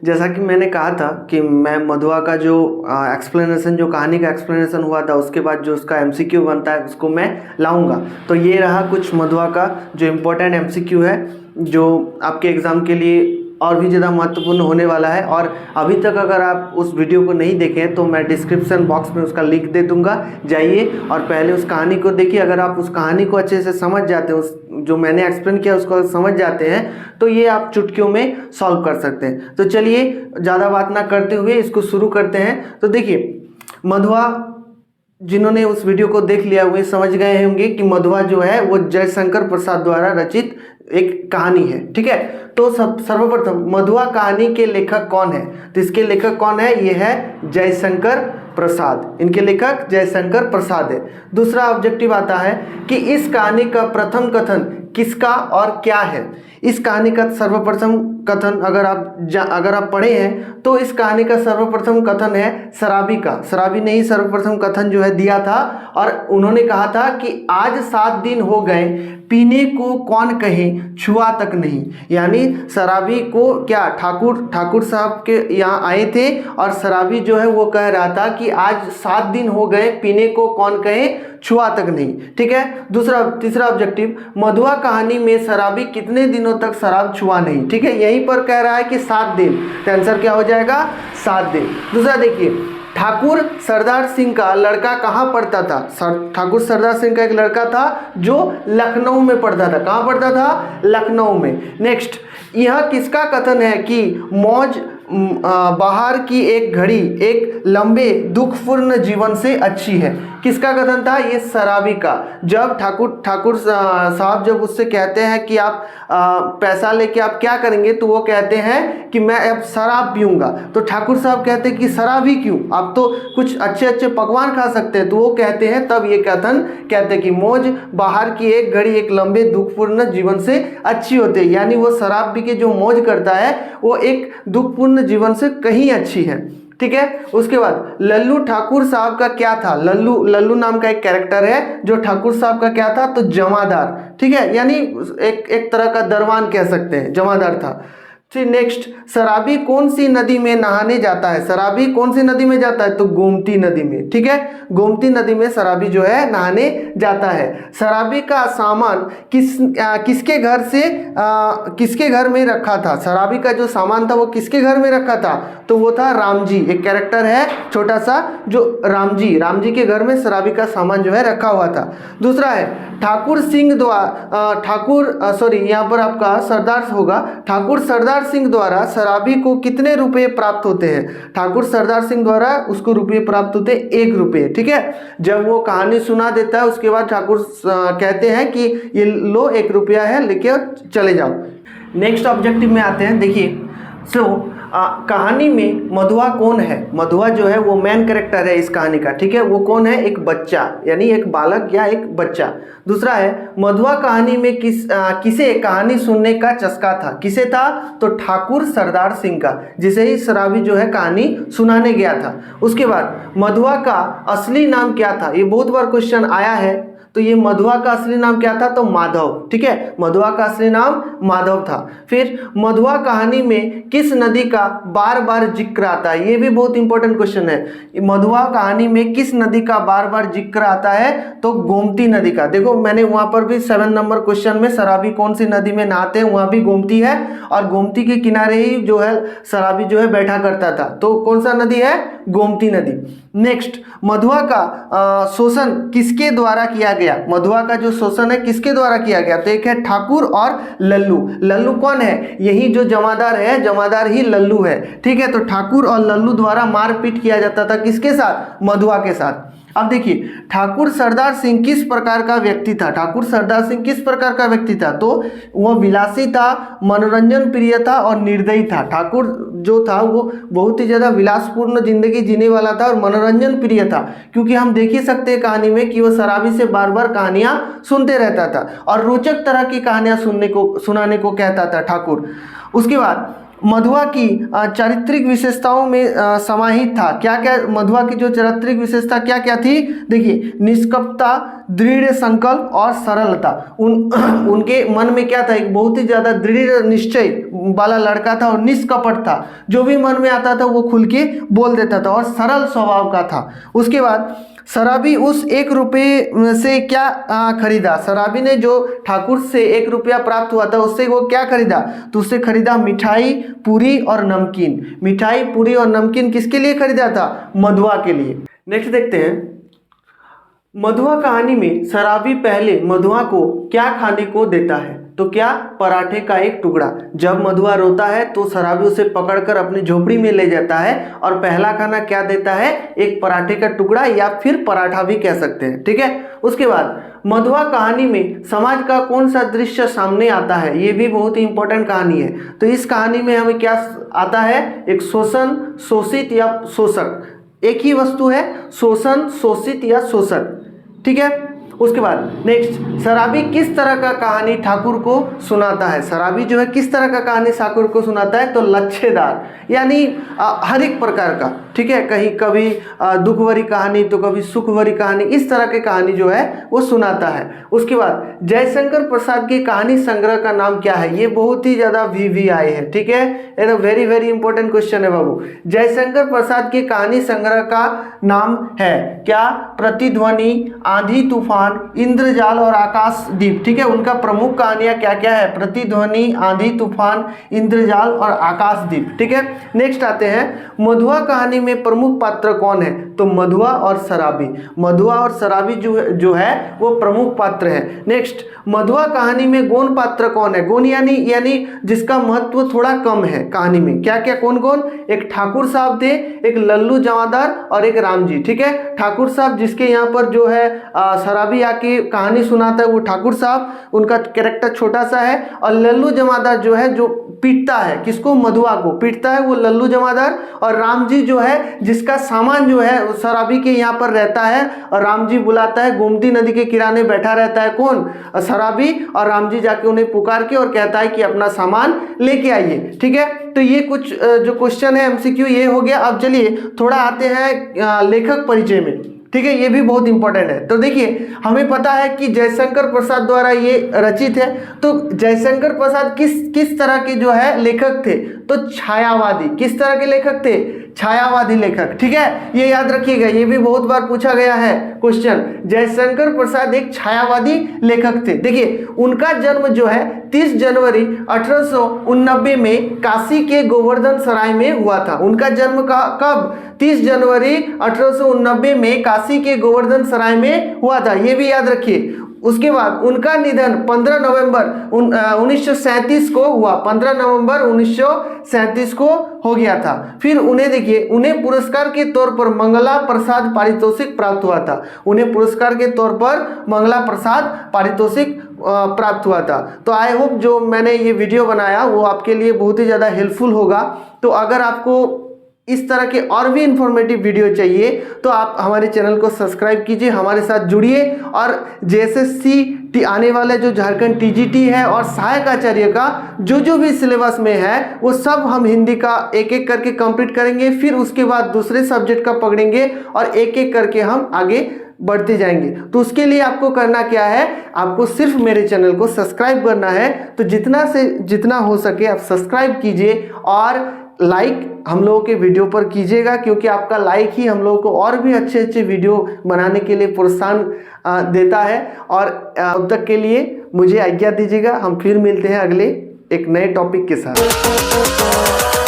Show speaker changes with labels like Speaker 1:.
Speaker 1: जैसा कि मैंने कहा था कि मैं मधुआ का जो एक्सप्लेनेशन, जो कहानी का एक्सप्लेनेशन हुआ था, उसके बाद जो उसका एमसीक्यू बनता है उसको मैं लाऊंगा। तो ये रहा कुछ मधुआ का जो इम्पोर्टेंट एमसीक्यू है, जो आपके एग्ज़ाम के लिए और भी ज़्यादा महत्वपूर्ण होने वाला है। और अभी तक अगर आप उस वीडियो को नहीं देखें तो मैं डिस्क्रिप्शन बॉक्स में उसका लिंक दे दूंगा, जाइए और पहले उस कहानी को देखिए। अगर आप उस कहानी को अच्छे से समझ जाते हैं, उस जो मैंने एक्सप्लेन किया उसको समझ जाते हैं, तो ये आप चुटकियों में सॉल्व कर सकते हैं। तो चलिए ज़्यादा बात ना करते हुए इसको शुरू करते हैं। तो देखिए, मधुआ, जिन्होंने उस वीडियो को देख लिया वे समझ गए होंगे कि मधुआ जो है वो जयशंकर प्रसाद द्वारा रचित एक कहानी है। ठीक है, तो सर्वप्रथम मधुआ कहानी के लेखक कौन है? तो इसके लेखक कौन है? ये है जयशंकर प्रसाद। इनके लेखक जयशंकर प्रसाद है। दूसरा ऑब्जेक्टिव आता है कि इस कहानी का प्रथम कथन किसका और क्या है? इस कहानी का सर्वप्रथम कथन अगर आप पढ़े हैं तो इस कहानी का सर्वप्रथम कथन है शराबी का। शराबी ने ही सर्वप्रथम कथन जो है दिया था और उन्होंने कहा था कि आज 7 दिन हो गए, पीने को कौन कहे, छुआ तक नहीं। यानी शराबी को क्या ठाकुर साहब के यहाँ आए थे और शराबी जो है वो कह रहा था कि आज 7 दिन हो गए, पीने को कौन कहे, छुआ तक नहीं। ठीक है। तीसरा ऑब्जेक्टिव, मधुआ कहानी में शराबी कितने दिनों तक शराब छुआ नहीं। ठीक है, यहीं पर कह रहा है कि 7 दिन। तो आंसर क्या हो जाएगा? 7 दिन। दूसरा देखिए, ठाकुर सरदार सिंह का लड़का कहाँ पढ़ता था? ठाकुर सरदार सिंह का एक लड़का था जो लखनऊ में पढ़ता था। कहाँ पढ़ता था? लखनऊ में। नेक्स्ट, यह किसका कथन है कि मौज बाहर की एक घड़ी एक लंबे दुखपूर्ण जीवन से अच्छी है? किसका कथन था? ये शराबी का। जब ठाकुर साहब जब उससे कहते हैं कि आप पैसा लेके आप क्या करेंगे, तो वो कहते हैं कि मैं अब शराब पीऊंगा। तो ठाकुर साहब कहते हैं कि शराब ही क्यों, आप तो कुछ अच्छे अच्छे पकवान खा सकते हैं। तो वो कहते हैं, तब ये कथन कहते हैं कि मौज बाहर की एक घड़ी एक लंबे दुखपूर्ण जीवन से अच्छी होती है। यानी वो शराब पी के जो मौज करता है वो एक दुखपूर्ण जीवन से कहीं अच्छी है। ठीक है। उसके बाद लल्लू ठाकुर साहब का क्या था? लल्लू नाम का एक कैरेक्टर है जो ठाकुर साहब का क्या था? तो जमादार। ठीक है, यानी एक तरह का दरबान कह सकते हैं, जमादार था। फिर नेक्स्ट, शराबी कौन सी नदी में नहाने जाता है? शराबी कौन सी नदी में जाता है? तो गोमती नदी में। ठीक है, गोमती नदी में शराबी जो है नहाने जाता है। शराबी का सामान किसके घर में रखा था? शराबी का जो सामान था वो किसके घर में रखा था? तो वो था रामजी। एक कैरेक्टर है छोटा सा जो रामजी के घर में शराबी का सामान जो है रखा हुआ था। दूसरा है यहाँ पर आपका सरदार होगा। ठाकुर सरदार सिंह द्वारा शराबी को कितने रुपए प्राप्त होते हैं? ठाकुर सरदार सिंह द्वारा उसको रुपये प्राप्त होते हैं 1 रुपये। ठीक है, जब वो कहानी सुना देता है उसके बाद ठाकुर कहते हैं कि ये लो 1 रुपया है, लेके चले जाओ। नेक्स्ट ऑब्जेक्टिव में आते हैं। देखिए, कहानी में मधुआ कौन है? मधुआ जो है वो मेन कैरेक्टर है इस कहानी का। ठीक है, वो कौन है? एक बच्चा, यानी एक बालक या एक बच्चा। दूसरा है, मधुआ कहानी में किसे कहानी सुनने का चस्का था? किसे था? तो ठाकुर सरदार सिंह का, जिसे ही शराबी जो है कहानी सुनाने गया था। उसके बाद मधुआ का असली नाम क्या था? ये बहुत बार क्वेश्चन आया है। तो ये मधुआ का असली नाम क्या था? तो माधव। ठीक है, मधुआ का असली नाम माधव था। फिर मधुआ कहानी में किस नदी का बार बार जिक्र आता है? ये भी बहुत इंपॉर्टेंट क्वेश्चन है। मधुआ कहानी में किस नदी का बार बार जिक्र आता है? तो गोमती नदी का। देखो, मैंने वहां पर भी 7 नंबर क्वेश्चन में शराबी कौन सी नदी में नहाते हैं, वहां भी गोमती है और गोमती के किनारे ही जो है शराबी जो है बैठा करता था। तो कौन सा नदी है? गोमती नदी। नेक्स्ट, मधुआ का शोषण किसके द्वारा किया गया? मधुआ का जो शोषण है किसके द्वारा किया गया? तो एक है ठाकुर और लल्लू। लल्लू कौन है? यही जो जमादार है, जमादार ही लल्लू है। ठीक है, तो ठाकुर और लल्लू द्वारा मारपीट किया जाता था। किसके साथ? मधुआ के साथ। अब देखिए, ठाकुर सरदार सिंह किस प्रकार का व्यक्ति था? ठाकुर सरदार सिंह किस प्रकार का व्यक्ति था? तो वह विलासी था, मनोरंजन प्रिय था और निर्दयी था। ठाकुर जो था वो बहुत ही ज़्यादा विलासपूर्ण जिंदगी जीने वाला था और मनोरंजन प्रिय था, क्योंकि हम देख ही सकते हैं कहानी में कि वो शराबी से बार बार कहानियाँ सुनते रहता था और रोचक तरह की कहानियाँ सुनाने को कहता था ठाकुर। उसके बाद मधुआ की चारित्रिक विशेषताओं में समाहित था। क्या क्या मधुआ की जो चारित्रिक विशेषता क्या क्या थी? देखिए, निष्कपटता, दृढ़ संकल्प और सरलता। उनके मन में क्या था? एक बहुत ही ज़्यादा दृढ़ निश्चय वाला लड़का था और निष्कपट था। जो भी मन में आता था वो खुल के बोल देता था और सरल स्वभाव का था। उसके बाद शराबी उस 1 रुपये से क्या खरीदा? शराबी ने जो ठाकुर से 1 रुपया प्राप्त हुआ था उससे वो क्या खरीदा? तो उससे खरीदा मिठाई, पूरी और नमकीन। मिठाई, पूरी और नमकीन किसके लिए खरीदा था? मधुआ के लिए। नेक्स्ट देखते हैं, मधुआ कहानी में शराबी पहले मधुआ को क्या खाने को देता है? तो क्या? पराठे का एक टुकड़ा। जब मधुआ रोता है तो शराबी उसे पकड़कर अपनी झोपड़ी में ले जाता है और पहला खाना क्या देता है? एक पराठे का टुकड़ा या फिर पराठा भी कह सकते हैं। ठीक है। उसके बाद मधुआ कहानी में समाज का कौन सा दृश्य सामने आता है? ये भी बहुत ही इंपॉर्टेंट कहानी है। तो इस कहानी में हमें क्या आता है? एक शोषण, शोषित या शोषक। एक ही वस्तु है, शोषण, शोषित या शोषक। ठीक है। उसके बाद नेक्स्ट, शराबी किस तरह का कहानी ठाकुर को सुनाता है? शराबी जो है किस तरह का कहानी ठाकुर को सुनाता है? तो लच्छेदार, यानी हर एक प्रकार का। ठीक है। कहीं कभी दुख भरी कहानी तो कभी सुख भरी कहानी, इस तरह की कहानी जो है वो सुनाता है। उसके बाद जयशंकर प्रसाद के कहानी संग्रह का नाम क्या है? ये बहुत ही ज़्यादा VVI है। ठीक है। ये वेरी वेरी इंपॉर्टेंट क्वेश्चन है बाबू। जयशंकर प्रसाद के कहानी संग्रह का नाम है क्या? प्रतिध्वनि, आंधी तूफान, इंद्रजाल और आकाशदीप। ठीक है। उनका प्रमुख कहानियां क्या क्या है? प्रतिध्वनि, आंधी तूफान, इंद्रजाल और आकाशदीप। ठीक है। नेक्स्ट आते हैं, मधुआ कहानी में प्रमुख पात्र कौन है? तो मधुआ और शराबी। मधुआ और शराबी जो है वो प्रमुख पात्र है। नेक्स्ट, मधुआ कहानी में गौण पात्र कौन है? गौण यानी जिसका महत्व थोड़ा कम है कहानी में। क्या क्या, कौन कौन? एक ठाकुर साहब थे, एक लल्लू जमादार और एक राम जी। ठीक है। ठाकुर साहब जिसके यहाँ पर जो है शराबी आके कहानी सुनाता है वो ठाकुर साहब, उनका कैरेक्टर छोटा सा है। और लल्लू जमादार जो है जो पीटता है, किसको? मधुआ को पीटता है, वो लल्लू जमादार। और राम जी जो है जिसका सामान जो है शराबी के यहाँ पर रहता है और राम जी बुलाता है, गोमती नदी के किनारे बैठा रहता है कौन? शराबी। और राम जी जाके उन्हें पुकार के और कहता है कि अपना सामान लेके आइए। ठीक है। तो ये कुछ जो क्वेश्चन है MCQ ये हो गया। अब चलिए थोड़ा आते हैं लेखक परिचय में। ठीक है। ये भी बहुत इंपॉर्टेंट है। तो देखिए, हमें पता है कि जयशंकर प्रसाद द्वारा ये रचित है। तो जयशंकर प्रसाद किस तरह के जो है लेखक थे? तो छायावादी। किस तरह के लेखक थे? छायावादी लेखक। ठीक है। ये याद रखिएगा, ये भी बहुत बार पूछा गया है क्वेश्चन। जयशंकर प्रसाद एक छायावादी लेखक थे। देखिए, उनका जन्म जो है 30 जनवरी 1889 में काशी के गोवर्धन सराय में हुआ था। उनका जन्म कब? 30 जनवरी 1889 में काशी के गोवर्धन सराय में हुआ था। ये भी याद रखिए। उसके बाद उनका निधन 15 नवंबर 1937 को हुआ। 15 नवंबर 1937 को हो गया था। फिर उन्हें देखिए, उन्हें पुरस्कार के तौर पर मंगला प्रसाद पारितोषिक प्राप्त हुआ था। उन्हें पुरस्कार के तौर पर मंगला प्रसाद पारितोषिक प्राप्त हुआ था। तो आई होप जो मैंने ये वीडियो बनाया वो आपके लिए बहुत ही ज़्यादा हेल्पफुल होगा। तो अगर आपको इस तरह के और भी इंफॉर्मेटिव वीडियो चाहिए तो आप हमारे चैनल को सब्सक्राइब कीजिए, हमारे साथ जुड़िए। और JSSC आने वाले जो झारखंड TGT है और सहायक आचार्य का जो भी सिलेबस में है वो सब हम हिंदी का एक एक करके कंप्लीट करेंगे। फिर उसके बाद दूसरे सब्जेक्ट का पकड़ेंगे और एक एक करके हम आगे बढ़ते जाएंगे। तो उसके लिए आपको करना क्या है? आपको सिर्फ मेरे चैनल को सब्सक्राइब करना है। तो जितना से जितना हो सके आप सब्सक्राइब कीजिए और लाइक हम लोगों के वीडियो पर कीजिएगा, क्योंकि आपका लाइक ही हम लोगों को और भी अच्छे अच्छे वीडियो बनाने के लिए प्रोत्साहन देता है। और अब तक के लिए मुझे आज्ञा दीजिएगा। हम फिर मिलते हैं अगले एक नए टॉपिक के साथ।